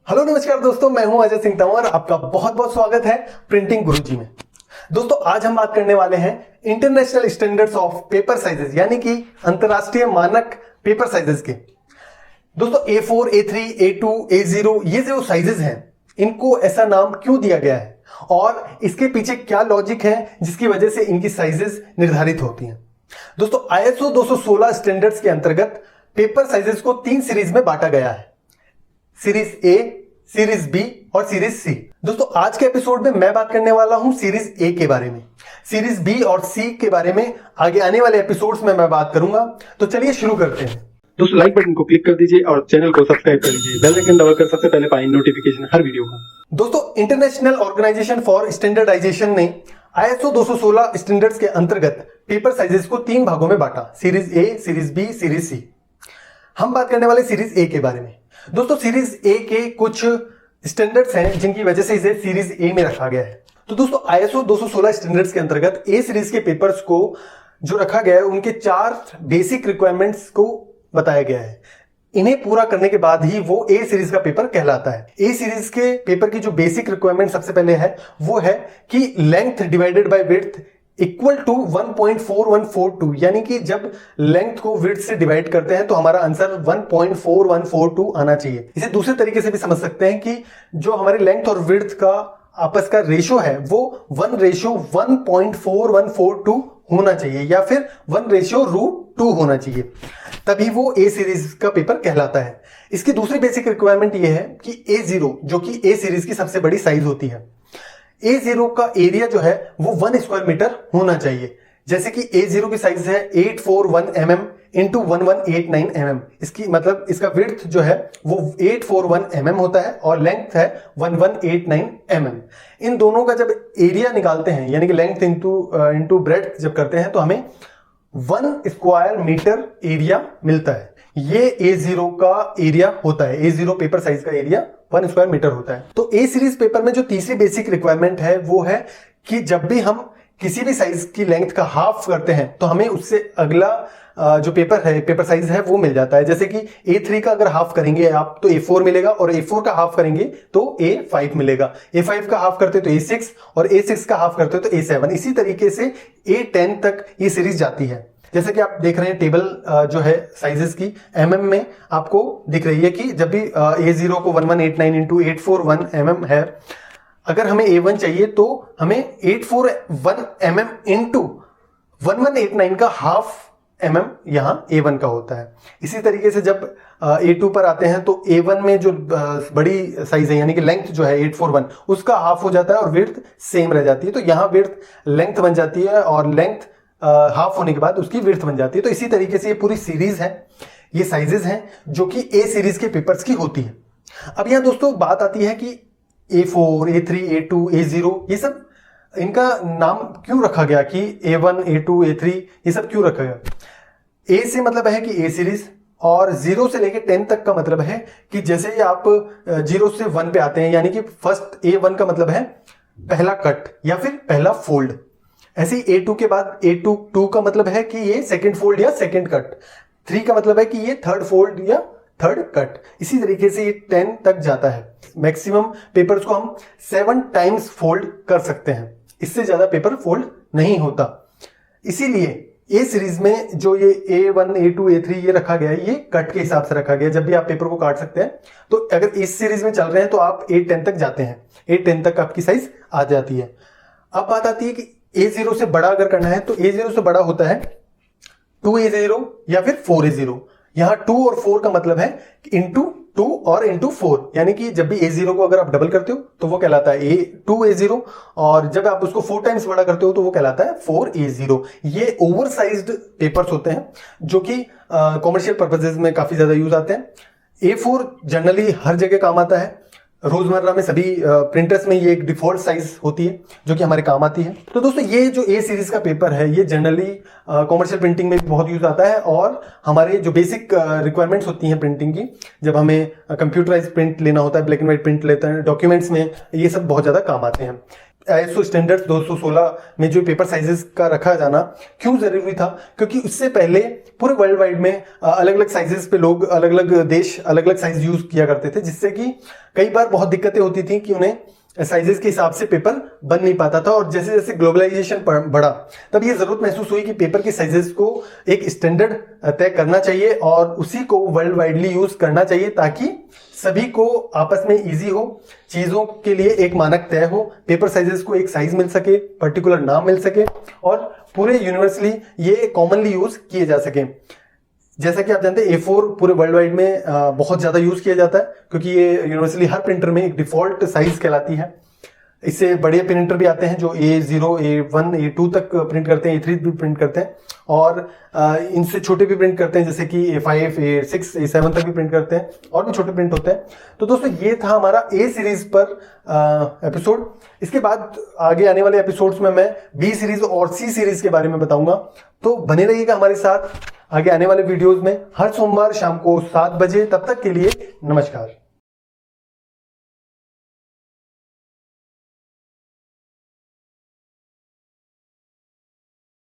Hello नमस्कार दोस्तों, मैं हूं अजय सिंह तंवर। आपका बहुत बहुत स्वागत है प्रिंटिंग गुरुजी में। दोस्तों आज हम बात करने वाले हैं international standards of paper sizes, यानी कि अंतरराष्ट्रीय मानक पेपर साइजेस के। दोस्तों A4, A3, A2, A0 ये जो साइजेस हैं, इनको ऐसा नाम क्यों दिया गया है और इसके पीछे क्या लॉजिक है जिसकी वजह से इनकी साइजेस निर्धारित होती हैं। दोस्तों ISO 216 स्टैंडर्ड्स के अंतर्गत पेपर साइजेस को 3 सीरीज में बांटा गया है, सीरीज ए, सीरीज बी और सीरीज सी। दोस्तों आज के एपिसोड में मैं बात करने वाला हूं सीरीज ए के बारे में। सीरीज बी और सी के बारे में आगे आने वाले एपिसोड्स में मैं बात करूंगा। तो चलिए शुरू करते हैं। दोस्तों लाइक बटन को क्लिक कर दीजिए और चैनल को सब्सक्राइब कर लीजिए। बेल आइकन दबाकर सबसे पहले पाएं नोटिफिकेशन हर वीडियो का। दोस्तों इंटरनेशनल ऑर्गेनाइजेशन फॉर स्टैंडर्डाइजेशन ने ISO 216 स्टैंडर्ड्स के अंतर्गत पेपर साइजेस को 3 भागों में बांटा, series A, series B, series C. हम बात करने वाले सीरीज ए के बारे में। दोस्तों सीरीज ए के कुछ स्टैंडर्ड्स हैं जिनकी वजह से इसे सीरीज ए में रखा गया है। तो दोस्तों ISO 216 स्टैंडर्ड्स के अंतर्गत ए सीरीज के पेपर्स को जो रखा गया है, उनके 4 बेसिक रिक्वायरमेंट्स को बताया गया है। इन्हें पूरा करने के बाद ही वो ए सीरीज का पेपर कहलाता है। ए सीरीज के पेपर की जो बेसिक रिक्वायरमेंट सबसे पहले है वो है कि length divided by width equal to 1.4142, यानी कि जब लेंथ को विड्थ से डिवाइड करते हैं तो हमारा आंसर 1.4142 आना चाहिए। इसे दूसरे तरीके से भी समझ सकते हैं कि जो हमारी लेंथ और विड्थ का आपस का रेशो है वो 1:1.4142 होना चाहिए या फिर 1:√2 होना चाहिए, तभी वो ए सीरीज का पेपर कहलाता है। इसकी दूसरी बेसिक रिक्वायरमेंट ये है कि A0 जो कि ए सीरीज की सबसे बड़ी साइज होती है, A0 का एरिया जो है वो 1 स्क्वायर मीटर होना चाहिए। जैसे कि A0 की साइज है 841 mm इंटू 1189 mm। इसकी मतलब इसका विड्थ जो है वो 841 mm होता है और लेंथ है 1189 mm। इन दोनों का जब एरिया निकालते हैं, यानी कि लेंथ इंटू ब्रेड्थ जब करते हैं, तो हमें 1 स्क्वायर मीटर एरिया मिलता है। ये A0 का एरिया होता है। A0 पेपर साइज का एरिया 1 स्क्वायर मीटर होता है। तो ए सीरीज पेपर में जो तीसरी बेसिक रिक्वायरमेंट है वो है कि जब भी हम किसी भी साइज की लेंथ का हाफ करते हैं तो हमें उससे अगला जो पेपर है, पेपर साइज है, वो मिल जाता है। जैसे कि A3 का अगर हाफ करेंगे आप तो A4 मिलेगा, और A4 का हाफ करेंगे तो A5 मिलेगा। A5 का हाफ करते तो A6 और A6 का हाफ करते तो A7। इसी तरीके से A10 तक ये सीरीज जाती है। जैसे कि आप देख रहे हैं टेबल जो है साइजेस की mm में आपको दिख रही है कि जब भी A0 को 1189 इंटू 841 mm है, अगर हमें A1 चाहिए तो हमें 841 mm इंटू 1189 का हाफ mm यहाँ A1 का होता है। इसी तरीके से जब A2 पर आते हैं तो A1 में जो बड़ी साइज है, यानी कि लेंथ जो है 841, उसका हाफ हो जाता है और विड्थ सेम रह जाती है। तो यहाँ विड्थ लेंथ बन जाती है और लेंथ हाफ होने के बाद उसकी विड्थ बन जाती है। तो इसी तरीके से ये पूरी सीरीज है, ये साइजेस हैं जो कि ए सीरीज के पेपर्स की होती है। अब यहाँ दोस्तों बात आती है कि A4, A3, A2, A0 ये सब इनका नाम क्यों रखा गया, कि A1, A2, A3 ये सब क्यों रखा गया। ए से मतलब है कि ए सीरीज, और 0 से लेके 10 तक का मतलब है कि जैसे ही आप 0 से 1 पे आते हैं, यानी कि फर्स्ट A1 का मतलब है पहला कट या फिर पहला फोल्ड। ऐसे ही A2 के बाद A2 का मतलब है कि ये सेकंड फोल्ड या सेकंड कट। 3 का मतलब है कि ये थर्ड फोल्ड या थर्ड कट। इसी तरीके से ये 10 तक जाता है। मैक्सिमम पेपर्स को हम 7 टाइम्स फोल्ड कर सकते हैं, इससे ज्यादा पेपर फोल्ड नहीं होता। इसीलिए ए सीरीज में जो ये A1, A2, A3 ये रखा गया है, ये कट के हिसाब से रखा गया है। जब भी आप पेपर को काट सकते हैं, तो अगर इस सीरीज में चल रहे हैं तो आप A10 तक जाते हैं, A10 तक आपकी साइज आ जाती है। अब बात आती है कि A0 से बड़ा अगर करना है तो A0 से बड़ा होता है 2A0 या फिर 4A0। यहां 2 और 4 का मतलब है इंटू 2 और इंटू 4, यानी कि जब भी A0 को अगर आप डबल करते हो तो वो कहलाता है 2A0, और जब आप उसको 4 टाइम्स बड़ा करते हो तो वो कहलाता है 4A0। ये ओवरसाइज्ड पेपर्स होते हैं जो कि कॉमर्शियल पर्पसेस में काफी ज्यादा यूज आते हैं। A4 जनरली हर जगह काम आता है, रोजमर्रा में सभी प्रिंटर्स में ये एक डिफॉल्ट साइज होती है जो कि हमारे काम आती है। तो दोस्तों ये जो ए सीरीज का पेपर है ये जनरली कॉमर्शियल प्रिंटिंग में भी बहुत यूज आता है, और हमारे जो बेसिक रिक्वायरमेंट्स होती हैं प्रिंटिंग की, जब हमें कंप्यूटराइज प्रिंट लेना होता है, ब्लैक एंड व्हाइट प्रिंट लेते हैं डॉक्यूमेंट्स में, ये सब बहुत ज्यादा काम आते हैं। ISO स्टैंडर्ड्स 216 में जो पेपर साइजेस का रखा जाना क्यों जरूरी था, क्योंकि उससे पहले पूरे वर्ल्ड वाइड में अलग अलग साइजेस पे लोग, अलग अलग देश अलग अलग साइज यूज किया करते थे, जिससे कि कई बार बहुत दिक्कतें होती थी कि उन्हें साइजेस के हिसाब से पेपर बन नहीं पाता था। और जैसे जैसे ग्लोबलाइजेशन बढ़ा तब ये जरूरत महसूस हुई कि पेपर के साइजेस को एक स्टैंडर्ड तय करना चाहिए और उसी को वर्ल्ड वाइडली यूज करना चाहिए, ताकि सभी को आपस में इजी हो, चीजों के लिए एक मानक तय हो, पेपर साइजेस को एक साइज मिल सके, पर्टिकुलर नाम मिल सके और पूरे यूनिवर्सली ये कॉमनली यूज किए जा सके। जैसा कि आप जानते हैं A4 पूरे वर्ल्ड वाइड में बहुत ज्यादा यूज किया जाता है, क्योंकि ये यूनिवर्सली हर प्रिंटर में एक डिफॉल्ट साइज कहलाती है। इससे बड़े प्रिंटर भी आते हैं जो A0, A1, A2 तक प्रिंट करते हैं, A3 भी प्रिंट करते हैं और इनसे छोटे भी प्रिंट करते हैं, जैसे कि A5, A6, A7 तक भी प्रिंट करते हैं और भी छोटे प्रिंट होते हैं। तो दोस्तों ये था हमारा A सीरीज पर एपिसोड। इसके बाद आगे आने वाले एपिसोड्स में मैं B सीरीज और C सीरीज के बारे में बताऊंगा, तो बने रहिएगा हमारे साथ आगे आने वाले वीडियोस में हर सोमवार शाम को 7 बजे। तब तक के लिए नमस्कार।